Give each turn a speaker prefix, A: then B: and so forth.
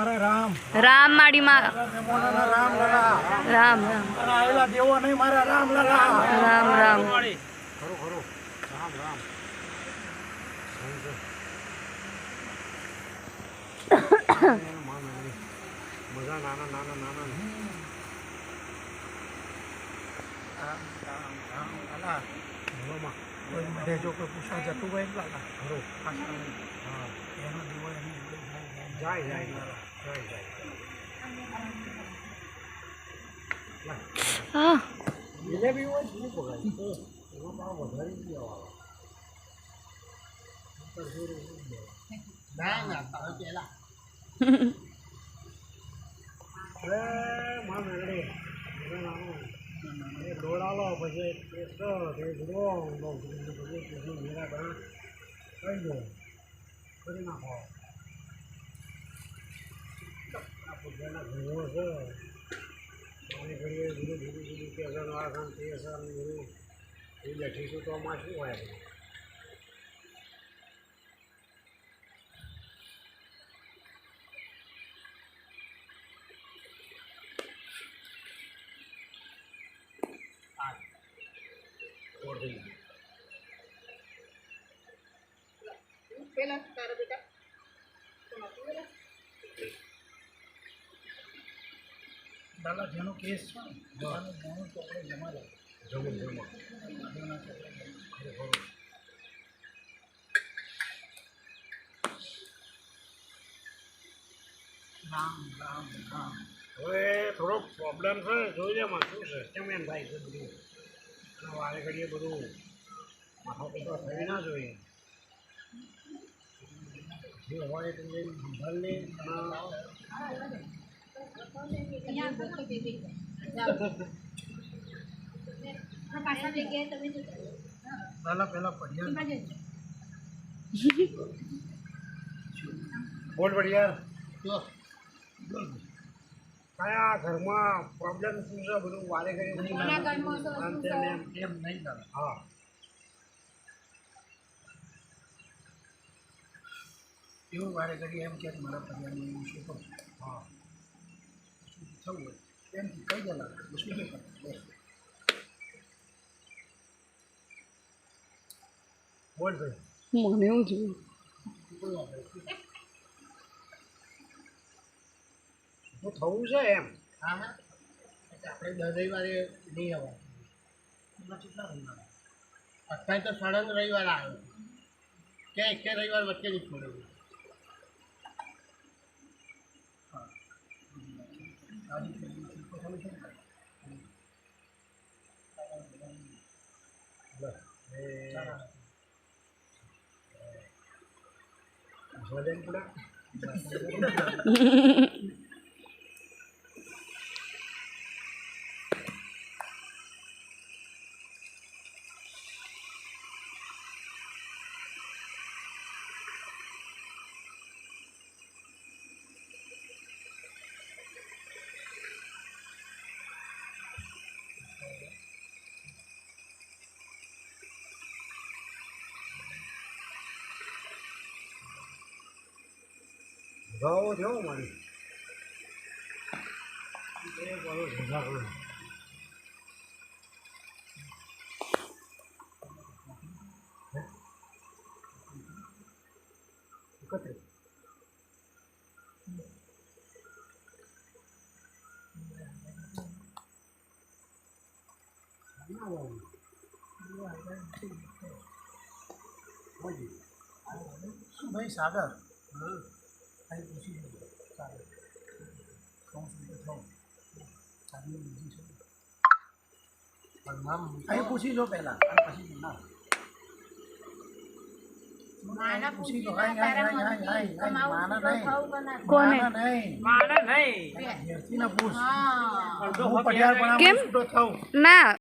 A: जय
B: राम
A: राम माड़ी मा
B: राम लला
A: राम राम
B: आयला देवो नहीं मारा राम लला
A: राम राम
B: खरो खरो राम राम मजा नाना नाना नाना लला बोलो कोई मधे जो कोई पूछा जतु गए लला खरो हां एनो देवो एनी जाय जाय जाय जाय
A: हाँ
B: ये भी वो नहीं पकड़ तो वो बात વધારે नहीं आवा ના ના તારે પેલા એ માં મેળે એ દોડાલો પછી પેસો તે ગુડો નો પછી મેરા બના કઈ દો કરી નાખો આ પોતાના ઘરો છે પાણી કરીએ ધીરે ધીરે ધીરે કે અગર આ કામ તે અસર નહીં એ બેઠીશું તો આમાં શું હોય દાદા જેનો કેસ છે ને ઘણું તો આપણે જમા જમા રામ રામ રામ હવે થોડોક પ્રોબ્લેમ છે જોઈ લે શું છે કેમ એમ થાય છે બધું વારે ઘડીએ બધું માથા પેટો થઈ ના જોઈએ જે હોય તો એ સંભાળ લે પહેલા પડ્યા બોલ બઢિયા કયા ઘરમાં પ્રોબ્લેમ શું છે બધું વારે ઘડી એમ નહીં ચાલે હા એવું વારે ઘડી એમ કે મારા પરિવારનું એવું શું કરું હા થવું હોય એમ કઈ ગયેલા શું નહીં કરવું બોલ ભાઈ
A: મને એવું જોયું
B: તો થવું છે એમ હા હા આપણે દર રવિવારે નહીં આવવાનું કેટલા રવિવાર અત્યારે તો સળંગ રવિવાર આવ્યો કે એક રવિવાર વચ્ચે નહીં છોડેલું ભાવ થયો મારી એ બોલો ભેગા કરો એકત્રીસ શું ભાઈ સાગર હા ખાલી પૂછી સાગર કહું છું તો થાવ સાગર બીજી છે અહીં પૂછી લો પહેલા પછી બનાવો. પૂછી લો. માના નહીં.
A: કોને?
B: માના નહીં. ઘેરથી ના પૂછ. હું પટિયાળ પણ
A: કેમ?
B: છૂટો થઉં.
A: ના